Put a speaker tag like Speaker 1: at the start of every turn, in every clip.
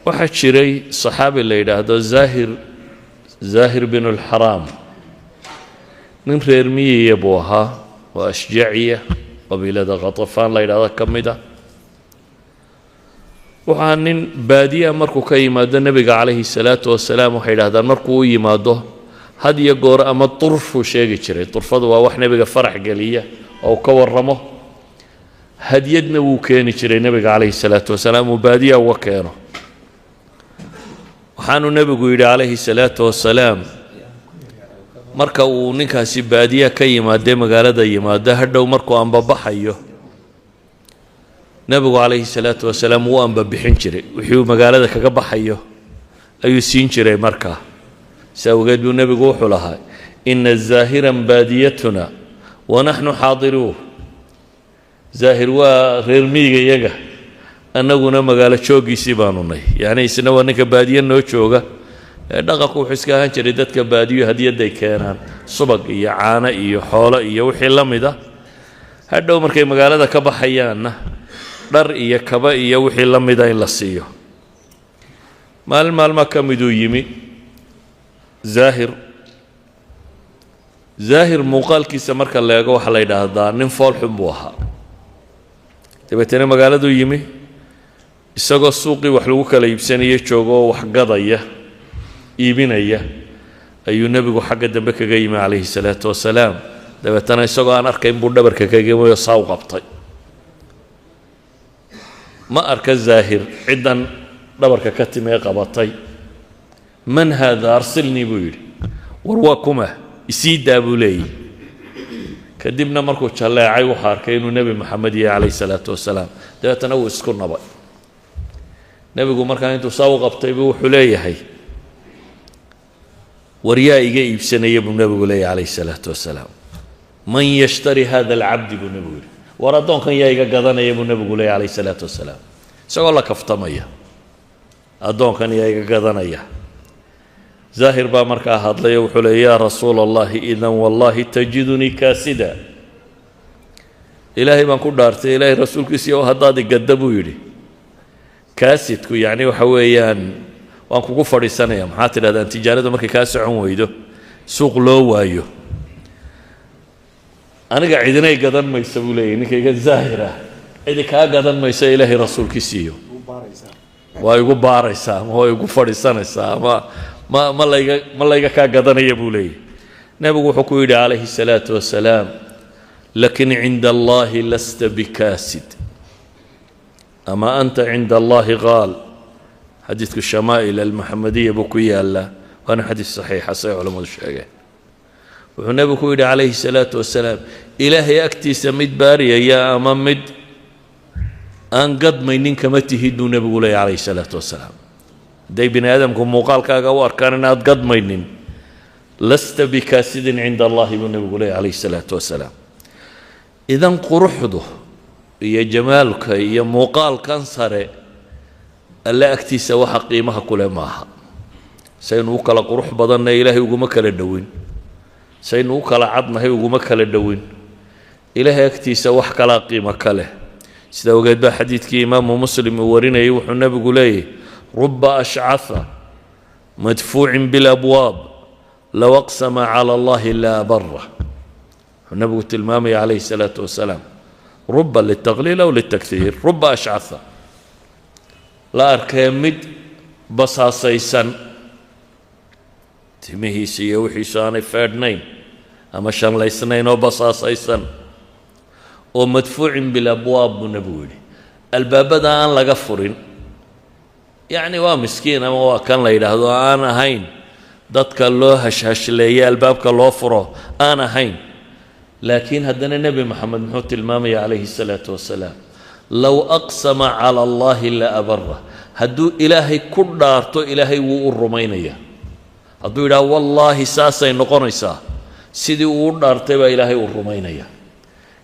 Speaker 1: waxaa jiray saxaabi la yidhaahdo zaahir binu alxaraam nin reer miyiya buu ahaa oo ashjaciya qabiilada khatafaan la yidhahdo ka mid ah waxaa nin baadiya markuu ka yimaado nebiga calayhi salaatu wasalaam waxay yidhahdaan markuu u yimaado had iyo goor ama turfuu sheegi jiray turfadu waa wax nebiga farax geliya oo uu ka warramo hadyadna wuu keeni jiray nebiga calayhi salaatu wasalaam uu baadiya uga keeno waxaanuu nebigu yidhi calayhi salaatu wasalaam marka uu ninkaasi baadiya ka yimaadee magaalada yimaado hadhow markuu anbabaxayo nebigu calayhi salaatu wasalaam wuu anbabixin jiray wixii uu magaalada kaga baxayo ayuu siin jiray markaa si awgeed buu nebigu wuxuu lahaa ina zaahiran baadiyatuna wanaxnu xaadiruuh zaahir waa reer miyiga iyaga annaguna magaalo jooggiisii baanu nahy yacni isna waa ninka baadiye noo jooga ee dhaqanku wuxuu iska ahaan jiray dadka baadiyo hadiyadday keenaan subag iyo caano iyo xoolo iyo wixii la mid ah hadhow markay magaalada ka baxayaanna dhar iyo kaba iyo wixii la mida in la siiyo maalin maalma ka miduu yimi zaahir muuqaalkiisa marka la eego waxaa la yidhaahdaa nin foolxun buu ahaa dabeetana magaaladuu yimi isagoo suuqii wax lagu kala iibsanaya joogo oo wax gadaya iibinaya ayuu nebigu xagga dambe kaga yimi calayhi salaatu wasalaam dabeetana isagoo aan arkayn buu dhabarka kaga yimi oo saa u qabtay ma arka zaahir ciddan dhabarka ka timi ee qabatay man haada arsilnii buu yidhi war waa kuma isii daa buu leeyihi kadibna markuu jalleecay wuxuu arkay inuu nebi maxamed yahay calayhi salaatu wasalaam dabeetana wuu isku nabay nebigu markaa intuu saa u qabtay buu wuxuu leeyahay war yaa iga iibsanaya buu nebigu leeyahay calayhi salaatu wasalaam man yashtari hada alcabdi buu nebigu yidhi war addoonkan yaa iga gadanaya buu nebigu leeyahay calayhi salaatu wasalaam isagoo la kaftamaya addoonkan yaa iga gadanaya zaahir baa markaa hadlayo wuxuu leeyay yaa rasuula allahi idan wallaahi tajidunii kaasida ilaahay baan ku dhaartay ilaahay rasuulkiisiiyo haddaad igadda buu yidhi kaasidku yacni waxa weeyaan waan kugu fadhiisanaya maxaa tidhahdaan tijaaradu markay kaa socon weydo suuq loo waayo aniga cidinay gadan maysa buu leeyahy ninkayga zaahir ah cidi kaa gadan maysa ilaahay rasuulkiisiiyo waa igu baaraysaa ama waa igu fadhiisanaysaa ama ma layga kaa gadanaya buu leeyahy nebigu wuxuu ku yidhi calayhi salaatu wasalaam lakin cinda allahi lasta bikaasid ama anta cinda allahi qaal xadiidku shamaa'il almuxamadiya buu ku yaallaa waana xadiis saxiixa say culammadu sheegeen wuxuu nebigu ku yidhi calayhi salaatu wasalaam ilaahay agtiisa mid baariyaya ama mid aan gadmaynin kama tihid buu nebigu leeyahy calayhi salaatu wasalaam hadday bini aadamku muuqaalkaaga u arkaan inaad gadmaynin lasta bikaasidin cinda allahi buu nebigu leeyahy calayhi salaatu wasalaam idan quruxdu iyo jamaalka iyo muuqaalkan sare alle agtiisa waxa qiimaha kule maaha saynu u kala qurux badanna ilaahay uguma kala dhowin saynu u kala cadnahay uguma kala dhowin ilaahay agtiisa wax kalaa qiimo ka leh sida ogeed baa xadiidkii imaamu muslim uu warinayay wuxuu nebigu leeyahy ruba ashcaha madfuucin bilabwaab low aqsama cala allahi laa bara wuxuu nebigu tilmaamaya calayhi salaatu wasalaam ruba litaqliil aw litakhiir ruba ashcaha la arkee mid basaasaysan timihiisa iyo wixiisu aanay feedhnayn ama shanlaysnayn oo basaasaysan oo madfuucin bilabwaab buu nebigu yidhi albaabada aan laga furin yacni waa miskiin ama waa kan la yidhaahdo aan ahayn dadka loo hashhashleeye albaabka loo furo aan ahayn laakiin haddana nebi moxamed muxuu tilmaamaya calayhi salaatu wasalaam low aqsama cala allahi la abara hadduu ilaahay ku dhaarto ilaahay wuu u rumaynaya hadduu yidhaha wallaahi saasay noqonaysaa sidii uu u dhaartay baa ilaahay u rumaynaya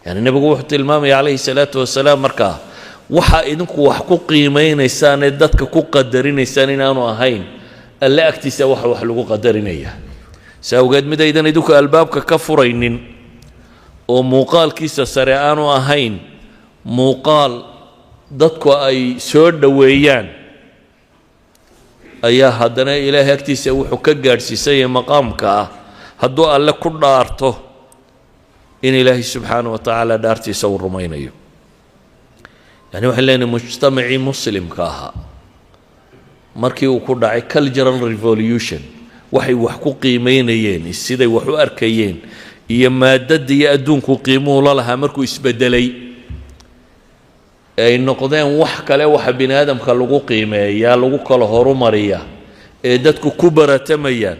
Speaker 1: yani nebigu wuxuu tilmaamaya calayhi salaatu wasalaam markaa waxaa idinku wax ku qiimaynaysaan ee dadka ku qadarinaysaan inaanu ahayn alle agtiisa wax lagu qadarinaya si awgeed midaydan idinku albaabka ka furaynin oo muuqaalkiisa sare aanu ahayn muuqaal dadku ay soo dhoweeyaan ayaa haddana ilaahay agtiisa wuxuu ka gaadhsiisay maqaamka ah hadduu alle ku dhaarto in ilaahay subxaanahu wa tacaala dhaartiisa uu rumaynayo. yani waxaan leenahay mujtamacii muslimka ahaa markii uu ku dhacay cultural revolution waxay wax ku qiimeynayeen siday wax u arkayeen iyo maadada iyo adduunku qiimuhu la lahaa markuu isbedelay ay noqdeen wax kale waxa bini aadamka lagu qiimeeyaa lagu kala horumariya ee dadku ku baratamayaan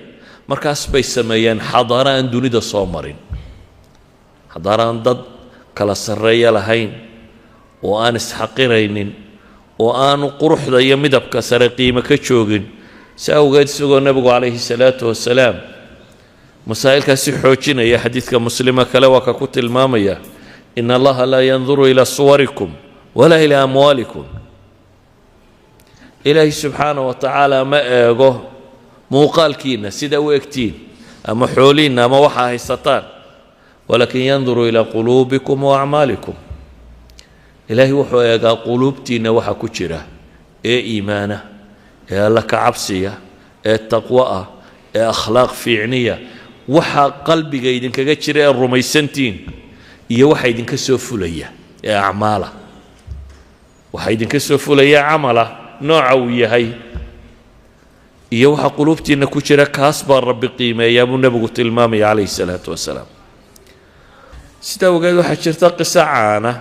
Speaker 1: markaas bay sameeyeen xadaara aan dunida soo marin, xadaara aan dad kala sarreeya lahayn oo aan isxaqiraynin oo aanu quruxda iyo midabka sare qiimo ka joogin. si awgeed isagoo nebigu calayhi salaatu wasalaam masaa'ilkaasi xoojinaya xadiidka muslima kale waa ka ku tilmaamaya ina allaha laa yanduru ilaa suwarikum walaa ilaa amwaalikum. ilaahay subxaanahu wa tacaala ma eego muuqaalkiinna sida u egtiin ama xooliinna ama waxaa haysataan, walaakin yanduru ilaa quluubikum wa acmaalikum. ilaahay wuxuu eegaa quluubtiinna waxa ku jira ee iimaana, ee alla ka cabsiya, ee taqwo ah, ee akhlaaq fiicniya, waxa qalbiga idinkaga jira ee rumaysantiin iyo waxa idinka soo fulaya ee acmaala. waxa idinka soo fulaya camala nooca uu yahay iyo waxa quluubtiinna ku jira kaas baa rabbi qiimeeyaa buu nebigu tilmaamaya calayhi salaatu wasalaam. sidaa ogeed waxaa jirta qiso caana,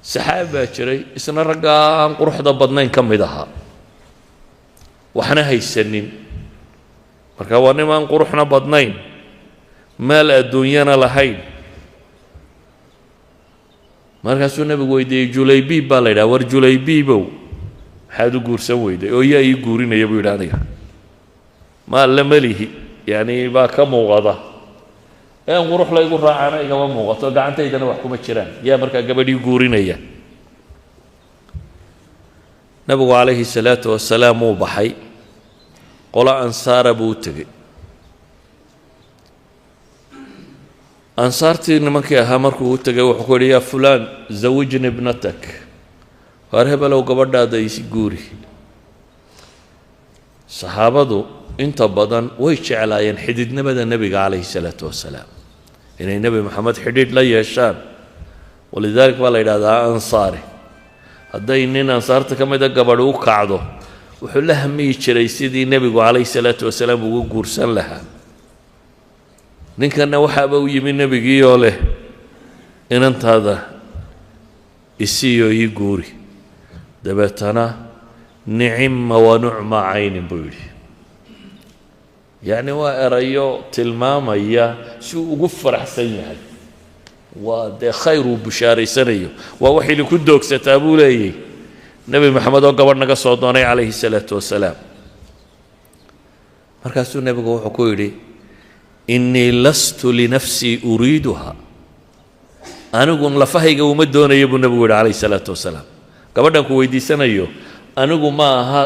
Speaker 1: saxaabi baa jiray isna raggaa aan quruxda badnayn ka mid ahaa waxna haysanin, marka waa nin aan quruxna badnayn maal adduunyana lahayn. markaasuu nebigu weydiiyey julaybiib baa la yidhaha, war julaybiibow maxaad u guursan weyday oo yaa ii guurinaya buu yidhi aniga maal lama lihi yani baa ka muuqada een qurux laygu raacana igama muuqato gacantaydana wax kuma jiraan, yaa markaa gabadhii guurinaya. nabigu calayhi salaatu wasalaam wuu baxay, qolo ansaara buu u tegey. ansaartii nimankii ahaa markuu u tegay wuxuu ku yidhi yaa fulaan zawijni ibnatak, waar hebelow gabadhaada isi guuri. saxaabadu inta badan way jeclaayeen xididnimada nebiga calayhi salaatu wasalaam, inay nebi moxamed xidhiidh la yeeshaan. walidaalika baa la yidhahdaa ansaari. hadday nin ansaarta ka mida gabadhi u kacdo wuxuu la hamiyi jiray sidii nebigu calayhi salaatu wasalaam ugu guursan lahaa. ninkanna waxaaba u yimi nebigii oo leh inantaada isiiyoo ii guuri. dabeetana nicima wa nucma caynin buu yidhi, yacni waa erayo tilmaamaya si uu ugu faraxsan yahay, waa dee khayr uu bushaaraysanayo, waa wax idinku doogsataa buu leeyay nebi moxamed oo gabadh naga soo doonay calayhi salaatu wasalaam. markaasuu nebigu wuxuu ku yidhi innii lastu linafsii uriiduha, anigu lafahayga uma doonayo buu nebigu yidhi calayhi salaatu wasalaam. gabadhan ku weydiisanayo anigu ma aha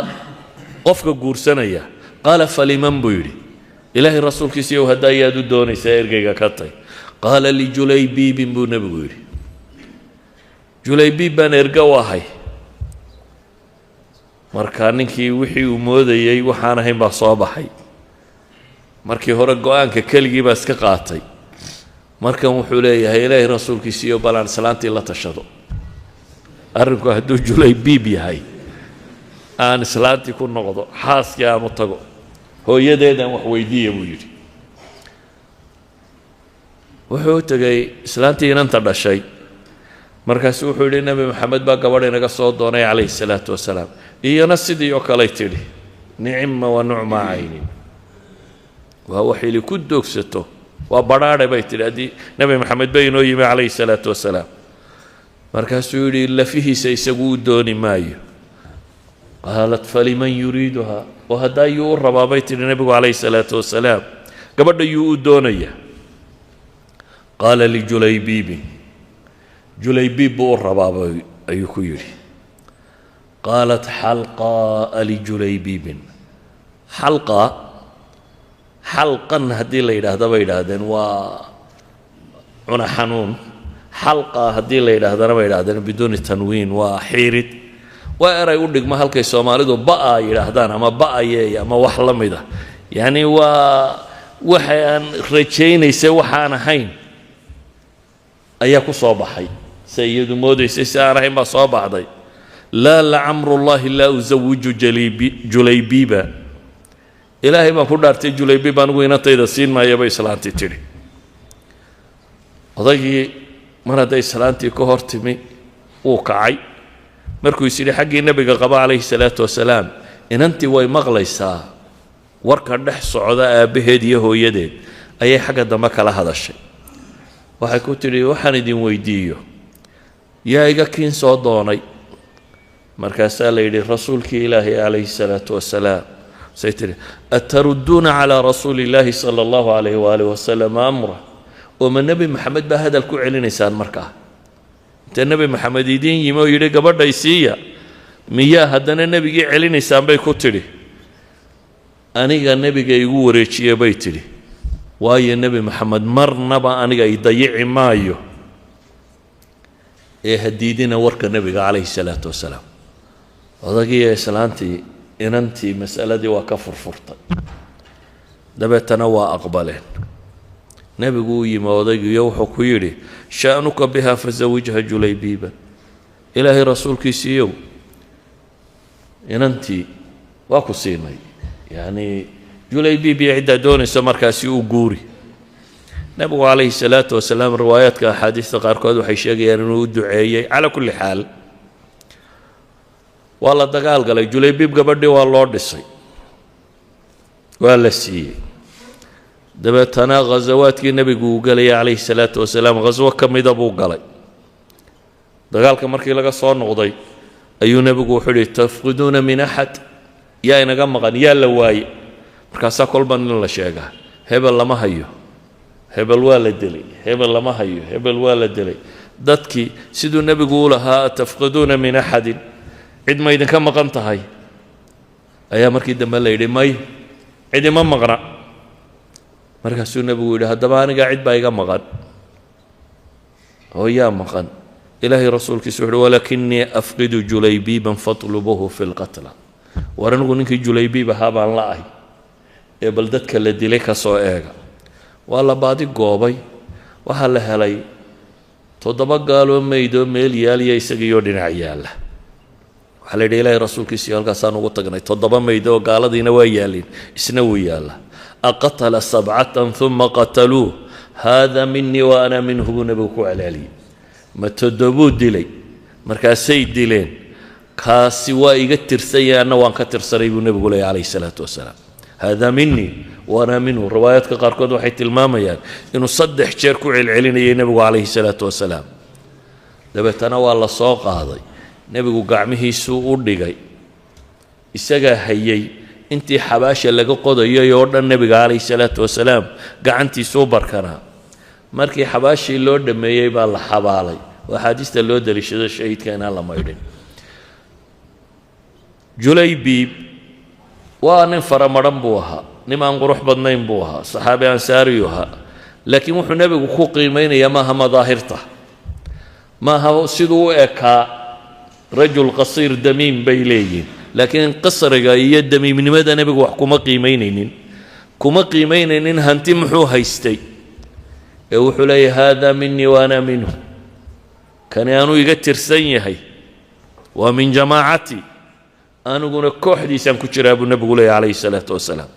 Speaker 1: qofka guursanaya. qaala faliman buu yidhi, ilaahay rasuulkiisiiyow haddaa ayaad u doonaysaa ergeyga ka tay. qaala lijulaybiibin buu nebigu yidhi, julaybiib baan erga u ahay. marka ninkii wixii uu moodayey waxaan ahayn baa soo baxay. markii hore go-aanka keligii baa iska qaatay, markan wuxuu leeyahay ilaahay rasuulkiisiiyo balaan islaantii la tashado. arrinku hadduu julaybiib yahay aan islaantii ku noqdo, xaaskii aan u tago, hooyadeedaan wax weydiiya buu yidhi. wuxuu u tegey islaantii inanta dhashay, markaasu wuxuu yidhi nebi moxamed baa gabadh inaga soo doonay calayhi salaatu wasalaam. iyana sidii oo kaley tidhi nicima wa nucma caynin, waa wax ili ku doogsato, waa badhaadhe bay tidhi haddii nebi moxamed ba inoo yimi calayhi salaatu wasalaam. markaasuu yidhi lafihiisa isagu u dooni maayo. qaalat faliman yuriiduha, oo haddaa yuu u rabaa bay tidhi nebigu calayhi salaatu wasalaam, gabadha yuu u doonaya. qaala lijulaybiibin, julaybiib buu u rabaaba ayuu ku yidhi. qaalat xalqaa lijulaybiibin, xalqan haddii la yidhaahda bay yidhaahdeen waa cuna xanuun. xalqa haddii la yidhaahdana bay yidhahdeen biduuni tanwiin waa xiirid, وأرى يقول ما هالكي سوماليدو بقى يلاهدان أما بقى يا أما وحلمده يعني وحيان رجين يسوي حانا حين أياكو صباحي سيد موديس سارهم بصباح ضي لا لعمر الله لا أزوج جليبيبا إلهي ما فدارت جليبيبا نقول نتيجة سين ما يبي سلانتي تري هذا مرة ده سلانتي كهرتمي وقعي مركو يصير حق النبي قبا عليه الصلاة والسلام إن أنت وي مغليسا وركر دح صعداء بهديه يدين أي حاجة دمك على هذا الشيء وحكوت لي وحندين ويديو يا إيجاكين صدوني مركز لي رسولك إلهي عليه الصلاة والسلام سيتري أتردون على رسول الله صلى الله عليه وآله وسلم أمره ومن النبي محمد بهذا الكوع لنسان مركه أنت النبي محمد يدين يمو يري قبر دايسية مياه هدنا النبي علي نسان بي كتري أنيقا النبي يقول ريتشي بيتري واي النبي محمد مر نبا أنيقا يضيع مايو إيه هديدين ورك النبي عليه الصلاة والسلام هذا يا سلانتي إن أنت مسألة دي وكفر فرطة دبا تنوى أقبلين نبي قوي يموضيق يوحو كويري شأنك بها فزوجها جليبيبا إلهي رسولك سيو إن أنت واكو سيني يعني جليبيبي عدة دوني سمركا سيو قوري نبي عليه الصلاة والسلام روايات كحديث قاركود وحيشاقي أنه دعائي على كل حال والله دقال قال جليبيب قبردي والله دسي ولا سي دبتنا غزوات النبي قال عليه الصلاة والسلام غزوة كم يدبو قال دقال كمركي لقى صار نقضي أيو نبي حري تفقدون من أحد يا إنا قمقان يا لواي مركاسا كل بان الله شاقه هبل لما هيو هبل والد لي هبل لما هيو هبل والد لي دتكي سيدو النبي قولها تفقدون من أحد عد ما إذا كان مقنت هاي أيام مركي دم الله يدي ماي عد ما مقرأ مركز النبي قولها دباني قاعد بايقا مقن هو يا مقن إلهي رسولك سبحانه ولكني أفقد جليبيبا فاطلبوه في القتلى ورنقول إنك جليبيبا هابا الله بلدتك الذي لك سوء والله بعد قوبي وهل هلي تضبط قالوا ميدو ميل يالي يسقيو دين عياله وحل إلهي رسولك سيال قاسان وقتقني تضبط ميدو قال دين ويالين اسنوي ياله أقتل 7 ثم قتلوه هذا مني وأنا منه نبوكو علالي ما تدبو ديلي مركز سيد ديلين كاسي وايقتر سيئا أنا وان كتر سريب النبي عليه الصلاة والسلام هذا مني وأنا منه روايات كقاركود وحيت الماميان إنه صدح شركو العليني النبي عليه الصلاة والسلام دبت أنا والله صاق هذا نبي قعمه سوء دقي إسجا هيي أنت حباشة لقى قضية يورد النبي عليه الصلاة والسلام قعنتي سوبر كنا مركي حباشة اللورد ما يبى الله حبالي وحديث اللورد اللي شذا الشهيد كان الله ما يدين جليبيب وأنا فرمرن بوها نما نروح بدنين بوها صحابي أنساريوها لكن وحنا النبي وخو قيمين يا ما هم ظاهرته ما هو سدو إكا رجل قصير دميم بيلين لكن قصر جاي دميم من ماذا نبي وحكم قيمين كما قيمين هنتمحو هيستي وحلي هذا مني وأنا منه كان يانو يقتر سيهي ومن جماعتي أنا أقول كوحدي سام كتشراب النبي عليه الصلاة والسلام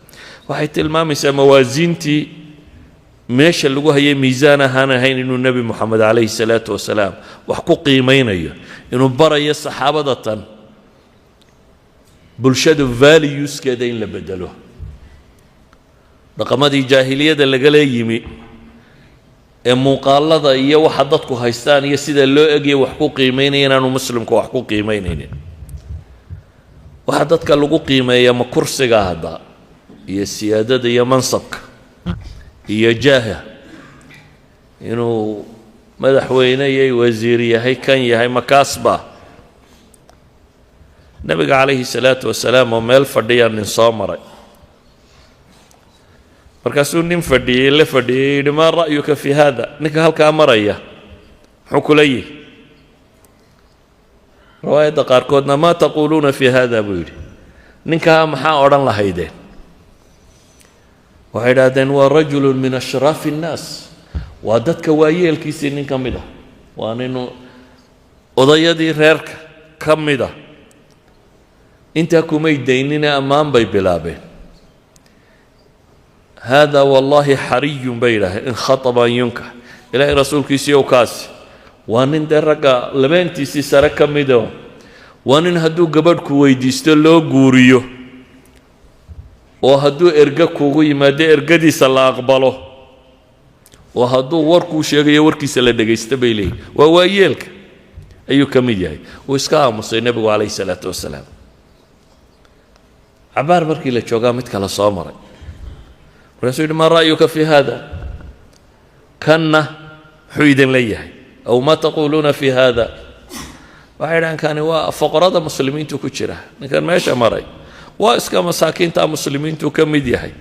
Speaker 1: وحيت المامس موازينتي ماشي اللي هو هي ميزانها هنا هين إنه النبي محمد عليه الصلاة والسلام وحقوق قيمين إنه برا الصحابة ضطن بلشدوا فاليوس كدين لبدلوه رقم هذه جاهلية اللي قال يمي مقالضة إياه وحضتكو هايستان يسيد اللي أجي وحقوق قيمين أنا مسلم كو حقوق قيمين وحددك لغو قيمة يا مكرسك هذا يا سيادة يا منصبك يا جاهة إنه مدحوينة يا وزيرية هي كان يا هي مكاسبة النبي عليه الصلاة والسلام ومال فرديا من صامرة مركزون نم فردي اللي فردي ما رأيك في هذا نك هالك أمرية حكولي رواية قاركودنا ما تقولون في هذا بيري نكا محا أوران لهيدين وعيدادين ورجل من أشراف الناس وادتك وايل كيسي نكا مده وانينو odayadii reerka ka mida intaa kumay daynina ammaan bay bilaabeen hada wallahi xariyun bay yidhaaheen in khataba an yunkax ilaahay rasuulkiisiiyow kaasi waa nin dee ragga labeentiisii sare ka mido waa nin hadduu gabadhku weydiisto loo guuriyo oo hadduu erga kugu yimaado ergadiisa la aqbalo oo hadduu warkuu sheegayo warkiisa la dhegaysto bay leeyihin waa waayeelka ayuu ka mid yahay uu iska aamusay nebigu calayhi salaatu wasalaam cabaar markii la joogaa mid kale soo maray markaasuu yidhi maa ra'yuka fi hada kanna muxuu idin leeyahay aw maa taquuluuna fi hada waxay idhahaan kani waa foqorada muslimiintu ku jira ninkan meesha maray waa iska masaakiinta muslimiintu ka mid yahay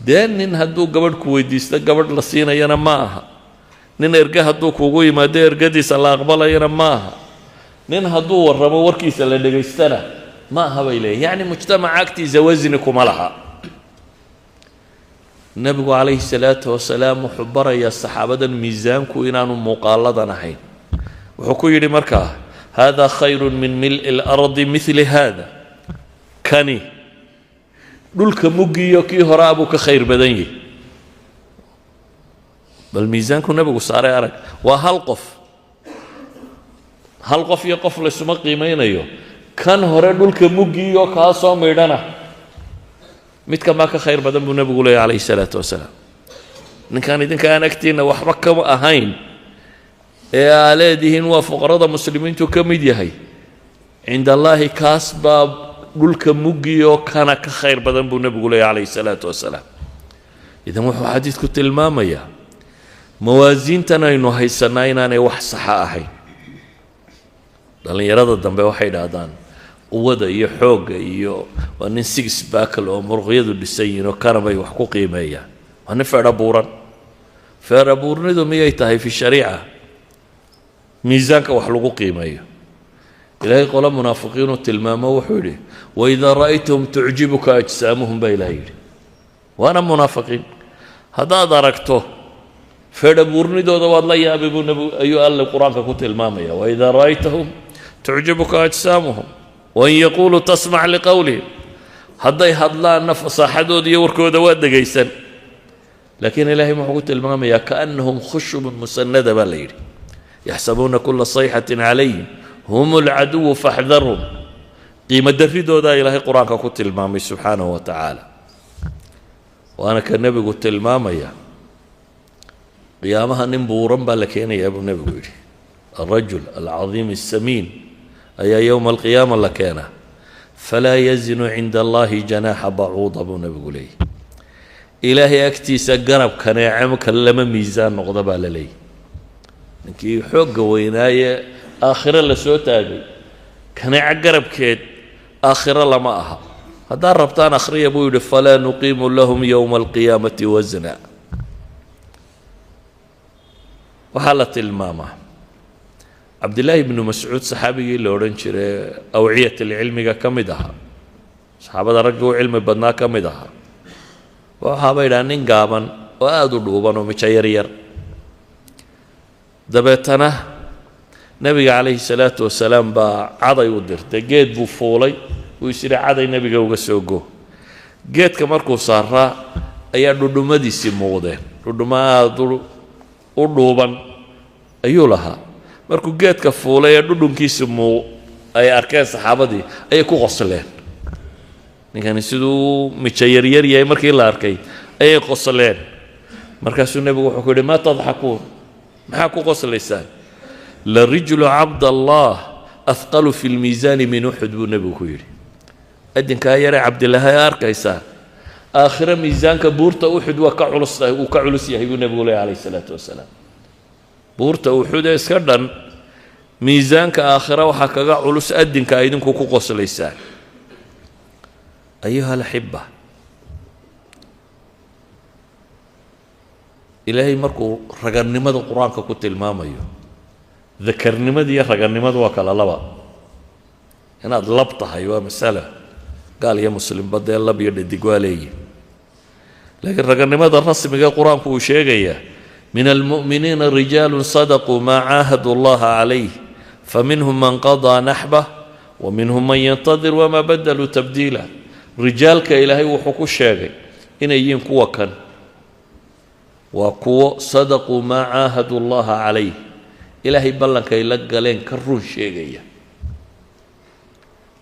Speaker 1: dee nin hadduu gabadhku weydiisto gabadh la siinayana ma aha nin erge hadduu kugu yimaado ergadiisa la aqbalayana ma aha nin hadduu warramo warkiisa la dhegaystana ma aha bay leeyihin yacni mujtamaca agtiisa wasni kuma laha nebigu calayhi salaatu wasalaam wuxuu barayaa saxaabadan miisaanku inaanu muuqaaladan ahayn wuxuu ku yidhi markaa hada khayrun min mil'i lardi mili hada kani dhulka muggiyo kii horaa buu ka khayr badan yahay bal miisaanku nebigu saaray arag waa hal qof iyo qof laysuma qiimaynayo kan hore dhulka muggiyo kaa soo maydhana midka maa ka khayr badan buu nebigu leeyahy calayhi salaatu wasalaam ninkaan idinka aan agtiinna waxba kama ahayn ee aa leedihiin waa fuqarada muslimiintu ka mid yahay cinda allaahi kaas baa dhulka muggiyo kana ka khayr badan buu nebigu leeyahy calayhi salaatu wasalaam idan wuxuu xadiidku tilmaamayaa mawaasiintan aynu haysanaa inaanay wax saxa ahayn dhallinyarada dambe waxay idhaahdaan quwada iyo xoogga iyo waa nin six backle oo muruqyadu dhisan yihiin oo kana bay wax ku qiimeeyaan waa nin feedha buuran feedha buurnidu miyay tahay fi shariica miisaanka wax lagu qiimeeyo ilaahay qolo munaafiqiinuu tilmaamo wuxuu yidhi waidaa ra'aytahum tucjibuka ajsaamuhum baa ilahay yidhi waana munaafiqiin haddaad aragto feedha buurnidooda waad la yaabay buu nebigu ayuu alle qur-aanka ku tilmaamaya waidaa ra'aytahum tucjibuka ajsaamuhum wain yaquuluu tasmac liqowlihim hadday hadlaanna fasaaxadooda iyo warkooda waa dhegaysan laakiin ilaahay muxuu ku tilmaamayaa kaannahum khushubun musanada baa la yidhi yaxsabuuna kula sayxatin calayhim hum alcaduwu faxdarhum qiimo darridoodaa ilaahay qur-aanka ku tilmaamay subxaanahu wa tacaala waana ka nebigu tilmaamaya qiyaamaha nin buuran baa la keenayaa buu nebigu yidhi alrajul alcadiim الsamiin ayaa yowma alqiyaama la keenaa falaa yazinu cinda allahi janaaxa bacuuda buu nebigu leeyahy ilaahay agtiisa garab kaneecamka lama miisaan noqda baa la leeyahy ninkii xoogga weynaaye aakhiro la soo taagay kaneeco garabkeed aakhiro lama aha haddaad rabtaan akhriya buu yidhi falaa nuqiimu lahum yowma alqiyaamati wasna waxaa la tilmaamaa cabdillaahi ibnu mascuud saxaabigii la odhan jiray awciyat alcilmiga ka mid ahaa saxaabada ragga u cilmi badnaa ka mid ahaa waxaaba yidhaha nin gaaban oo aada u dhuuban oo mijo yaryar dabeetana nebiga calayhi salaatu wasalaam baa caday u dirtay geed buu fuulay uu is yidhi caday nebiga uga soo go geedka markuu saaraa ayaa dhudhumadiisii muuqdeen dhudhumo aada u dhuuban ayuu lahaa markuu geedka fuulay ee dhudhunkiisi ay arkeen saxaabadii ayay ku qosleen ninkani siduu mijo yaryar yahay markii la arkay ayay qosleen markaasuu nebigu wuxuu ku yidhi maa tadxakuun maxaa ku qoslaysaan larijlu cabdallah ahqalu fi lmiisaani min uxud buu nebigu ku yidhi adinkaa yaree cabdilaahay arkaysaa aakhiro miisaanka buurta uxud waa ka culus tahay uu ka culus yahay buu nebigu leeyahy calayhi salaatu wasalaam buurta uxud ee iska dhan miisaanka aakhira waxaa kaga culus adinka idinku ku qoslaysaan ayuha alaxiba ilaahay markuu raganimada qur-aanka ku tilmaamayo dakarnimada iyo raganimada waa kala laba inaad lab tahay waa masala gaal iyo muslimba dee lab iyo dhadig waa leeyihin laakiin raganimada rasmiga qur-aanku uu sheegayaa min almu'miniina rijaalun sadaquu maa caahadu allaha calayh faminhum man qadaa naxbah waminhum man yantadir wamaa badaluu tabdiila rijaalka ilaahay wuxuu ku sheegay inay yihiin kuwa kan waa kuwo sadaquu maa caahadu allaha calayh ilaahay ballankay la galeen ka run sheegaya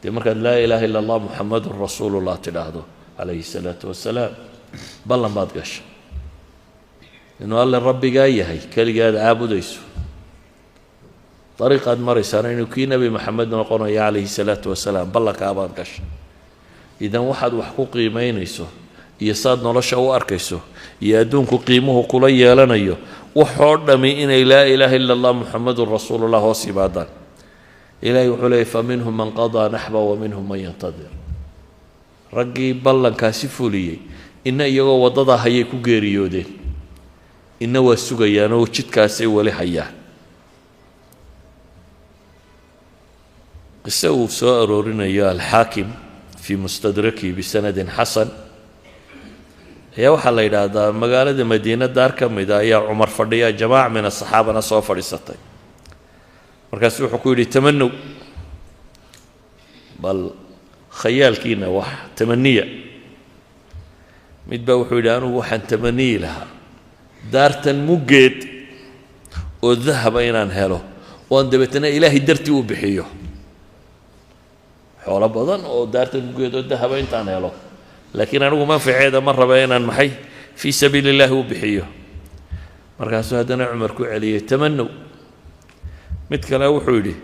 Speaker 1: dee markaad laa ilaaha illa allah muxamadun rasuulullah tidhaahdo calayhi salaatu wasalaam ballan baad gasha inuu alle rabbigaa yahay keligaad caabudayso dariiqaad maraysaana inuu kii nebi maxamed noqonayo calayhi salaatu wasalaam ballankaabaad gasha idan waxaad wax ku qiimaynayso iyo saad nolosha u arkayso iyo adduunku qiimuhu kula yeelanayo waxoo dhami inay laa ilaaha illa allah muxamadun rasuulullah hoos yimaadaan ilaahay wuxuu leeyay faminhum man qadaa naxba waminhum man yantadir raggii ballankaasi fuliyey inna iyagoo waddadaa hayay ku geeriyoodeen inna waa sugayaan oo jidkaasay weli hayaan qise uu soo aroorinayo alxaakim fii mustadraki bisanadin xasan ayaa waxaa la yidhaahdaa magaalada madiina daar ka mida ayaa cumar fadhiya jamaac min asaxaabana soo fadhiisatay markaasu wuxuu ku yidhi tamanow bal khayaalkiina wax tamaniya mid baa wuxuu yidhi anugu waxaan tamaniyi lahaa daartan muggeed oo dahaba inaan helo oon dabeetana ilaahay dartii u bixiyo xoolo badan oo daartan muggeed oo dahaba intaan helo laakiin anigu manfaceeda ma raba inaan maxay fii sabiili illaahi u bixiyo markaasuu haddana cumar ku celiyey tamanow mid kale wuxuu yidhi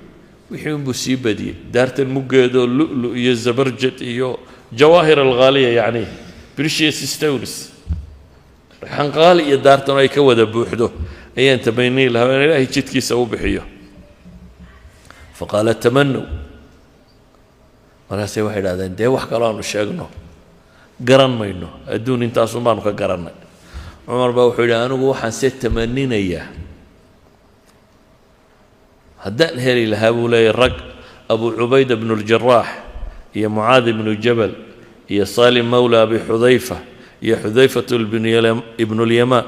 Speaker 1: wixii unbuu sii badiyey daartan muggeedoo lu'lu iyo zabarjad iyo jawaahir alghaaliya yacni precious stones raxan qaali iyo daartan ay ka wada buuxdo ayaan tamayniyi lahaa in ilaahay jidkiisa u bixiyo faqaala tamanow markaasay waxay idhahdeen dee wax kaloo aanu sheegno garan mayno adduun intaasun baanu ka garannay cumar baa wuxuu yidhi anigu waxaan se tamaninayaa haddaan heli lahaa buu leeyahy rag abu cubayda bnu ljaraax iyo mucaad ibnu jabal iyo salim mawla abi xudayfa iyo xudayfatu ibnu lyamaan